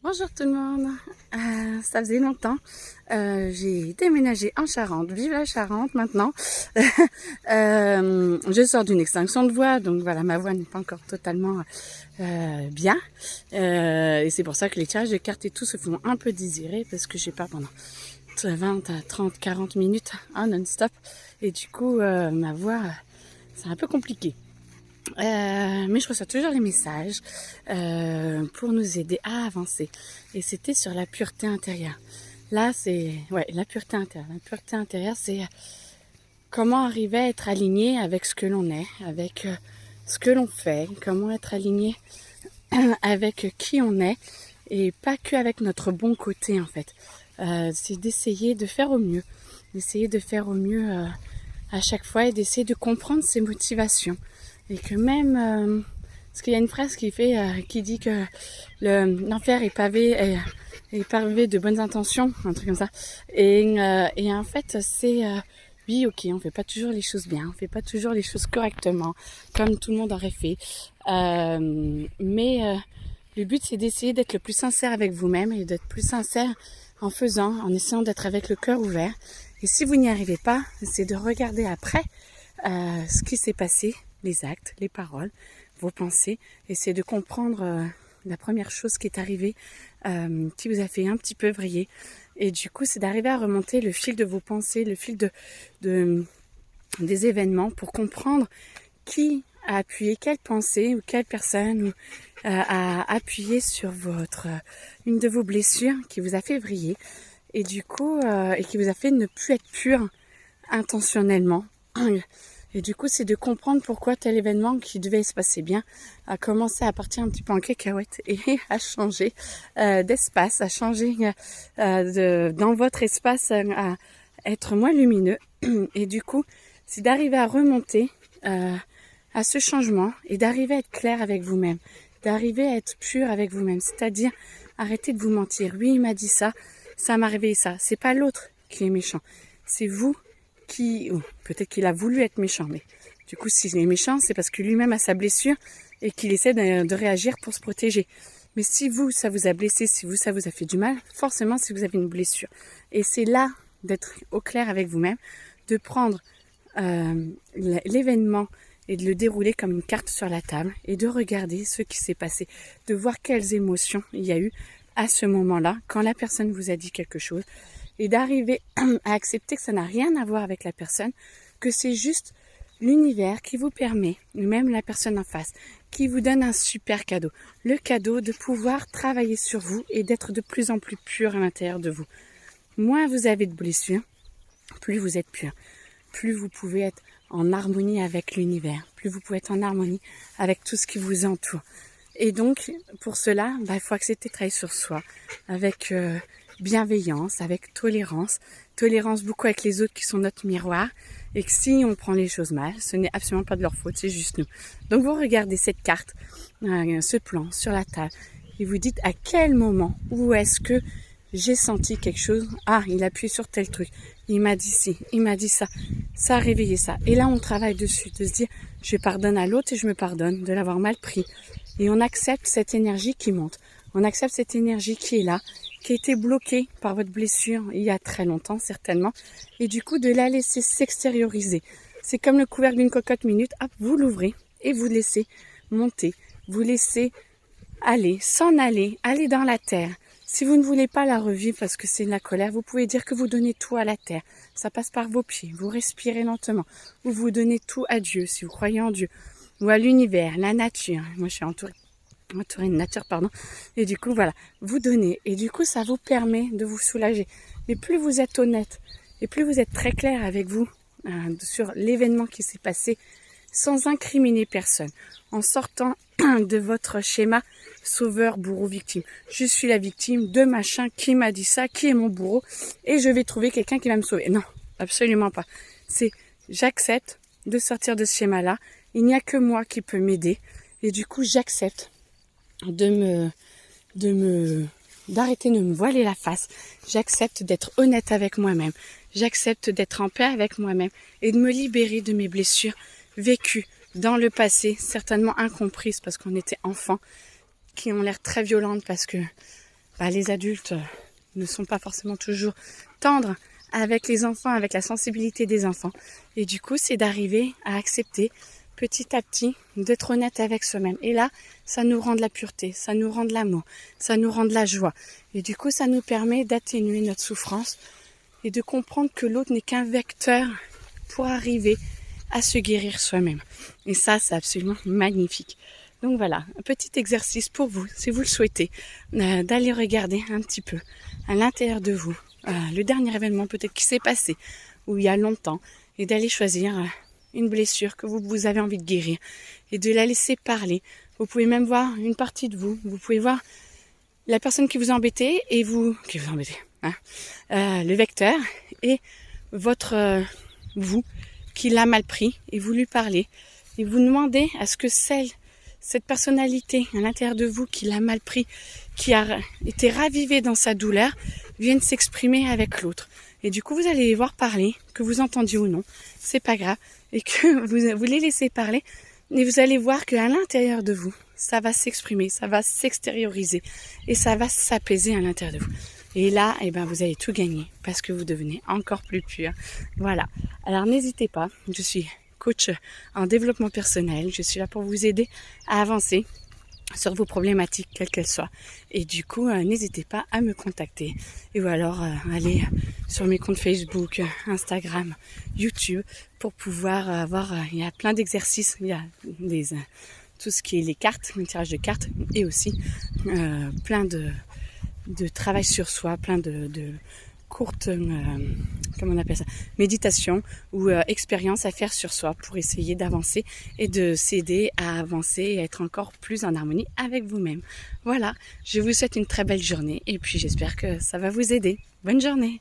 Bonjour tout le monde, ça faisait longtemps, j'ai déménagé en Charente, vive la Charente maintenant. Je sors d'une extinction de voix, donc voilà, ma voix n'est pas encore totalement bien. Et c'est pour ça que les tirages de cartes et tout se font un peu désirer, parce que j'ai pas pendant 20 à 30, 40 minutes non-stop. Et du coup, ma voix, c'est un peu compliqué. Mais je reçois toujours les messages pour nous aider à avancer. Et c'était sur la pureté intérieure. Là, c'est la pureté intérieure. La pureté intérieure, c'est comment arriver à être aligné avec ce que l'on est, avec ce que l'on fait, comment être aligné avec qui on est et pas que avec notre bon côté en fait. C'est d'essayer de faire au mieux, à chaque fois et d'essayer de comprendre ses motivations. Et que même, parce qu'il y a une phrase qui dit que l'enfer est pavé de bonnes intentions, un truc comme ça. Et en fait, c'est oui, ok, on fait pas toujours les choses bien, on fait pas toujours les choses correctement, comme tout le monde aurait fait. Mais le but, c'est d'essayer d'être le plus sincère avec vous-même et d'être plus sincère en essayant d'être avec le cœur ouvert. Et si vous n'y arrivez pas, c'est de regarder après ce qui s'est passé, les actes, les paroles, vos pensées, et c'est de comprendre la première chose qui est arrivée, qui vous a fait un petit peu vriller. Et du coup, c'est d'arriver à remonter le fil de vos pensées, le fil des événements pour comprendre qui a appuyé quelle pensée ou quelle personne a appuyé sur une de vos blessures qui vous a fait vriller et du coup et qui vous a fait ne plus être pur intentionnellement. Et du coup, c'est de comprendre pourquoi tel événement qui devait se passer bien a commencé à partir un petit peu en cacahuète et à changer d'espace, à changer dans votre espace, à être moins lumineux. Et du coup, c'est d'arriver à remonter à ce changement et d'arriver à être clair avec vous-même, d'arriver à être pur avec vous-même, c'est-à-dire arrêter de vous mentir. Oui, il m'a dit ça, ça m'a réveillé ça. C'est pas l'autre qui est méchant, c'est vous peut-être qu'il a voulu être méchant, mais du coup, s'il est méchant, c'est parce que lui-même a sa blessure et qu'il essaie de réagir pour se protéger. Mais si vous, ça vous a blessé, si vous, ça vous a fait du mal, forcément, si vous avez une blessure. Et c'est là d'être au clair avec vous-même, de prendre l'événement et de le dérouler comme une carte sur la table et de regarder ce qui s'est passé, de voir quelles émotions il y a eu à ce moment-là, quand la personne vous a dit quelque chose, et d'arriver à accepter que ça n'a rien à voir avec la personne, que c'est juste l'univers qui vous permet, même la personne en face, qui vous donne un super cadeau. Le cadeau de pouvoir travailler sur vous et d'être de plus en plus pur à l'intérieur de vous. Moins vous avez de blessures, plus vous êtes pur. Plus vous pouvez être en harmonie avec l'univers. Plus vous pouvez être en harmonie avec tout ce qui vous entoure. Et donc, pour cela, il faut accepter de travailler sur soi avec bienveillance, avec tolérance beaucoup avec les autres qui sont notre miroir, et que si on prend les choses mal, ce n'est absolument pas de leur faute, c'est juste nous. Donc vous regardez cette carte, ce plan sur la table, et vous dites à quel moment, où est-ce que j'ai senti quelque chose, il a appuyé sur tel truc, il m'a dit ci, il m'a dit ça, ça a réveillé ça. Et là on travaille dessus, de se dire, je pardonne à l'autre et je me pardonne de l'avoir mal pris. Et on accepte cette énergie qui monte, on accepte cette énergie qui est là, qui a été bloquée par votre blessure il y a très longtemps certainement, et du coup de la laisser s'extérioriser. C'est comme le couvercle d'une cocotte minute, vous l'ouvrez et vous laissez monter, vous laissez s'en aller dans la terre. Si vous ne voulez pas la revivre parce que c'est de la colère, vous pouvez dire que vous donnez tout à la terre. Ça passe par vos pieds, vous respirez lentement, ou vous donnez tout à Dieu si vous croyez en Dieu, ou à l'univers, la nature. Moi je suis entourée de nature, et du coup voilà, vous donnez, et du coup ça vous permet de vous soulager. Mais plus vous êtes honnête, et plus vous êtes très clair avec vous sur l'événement qui s'est passé, sans incriminer personne, en sortant de votre schéma sauveur, bourreau, victime. Je suis la victime de machin qui m'a dit ça, qui est mon bourreau, et je vais trouver quelqu'un qui va me sauver. Non, absolument pas. C'est j'accepte de sortir de ce schéma-là, il n'y a que moi qui peut m'aider, et du coup j'accepte d'arrêter de me voiler la face. J'accepte d'être honnête avec moi-même. J'accepte d'être en paix avec moi-même et de me libérer de mes blessures vécues dans le passé, certainement incomprises parce qu'on était enfant, qui ont l'air très violentes parce que les adultes ne sont pas forcément toujours tendres avec les enfants, avec la sensibilité des enfants. Et du coup, c'est d'arriver à accepter petit à petit d'être honnête avec soi-même. Et là, ça nous rend de la pureté, ça nous rend de l'amour, ça nous rend de la joie. Et du coup, ça nous permet d'atténuer notre souffrance et de comprendre que l'autre n'est qu'un vecteur pour arriver à se guérir soi-même. Et ça, c'est absolument magnifique. Donc voilà, un petit exercice pour vous, si vous le souhaitez, d'aller regarder un petit peu à l'intérieur de vous, le dernier événement peut-être qui s'est passé, ou il y a longtemps, et d'aller choisir une blessure que vous avez envie de guérir, et de la laisser parler. Vous pouvez même voir une partie de vous, vous pouvez voir la personne qui vous embêtait, et vous, le vecteur, et votre vous, qui l'a mal pris, et vous lui parlez, et vous demandez à ce que cette personnalité à l'intérieur de vous qui l'a mal pris, qui a été ravivée dans sa douleur, vienne s'exprimer avec l'autre. Et du coup, vous allez les voir parler, que vous entendiez ou non, c'est pas grave, et que vous les laissez parler, et vous allez voir qu'à l'intérieur de vous, ça va s'exprimer, ça va s'extérioriser, et ça va s'apaiser à l'intérieur de vous. Et là, vous allez tout gagner, parce que vous devenez encore plus pur. Voilà. Alors n'hésitez pas, je suis coach en développement personnel. Je suis là pour vous aider à avancer sur vos problématiques, quelles qu'elles soient. Et du coup, n'hésitez pas à me contacter. Et ou alors, aller sur mes comptes Facebook, Instagram, YouTube, pour pouvoir avoir... il y a plein d'exercices. Il y a tout ce qui est les cartes, le tirage de cartes, et aussi plein de travail sur soi, plein de courte, comment on appelle ça, méditation ou expérience à faire sur soi pour essayer d'avancer et de s'aider à avancer et à être encore plus en harmonie avec vous-même. Voilà, je vous souhaite une très belle journée et puis j'espère que ça va vous aider. Bonne journée!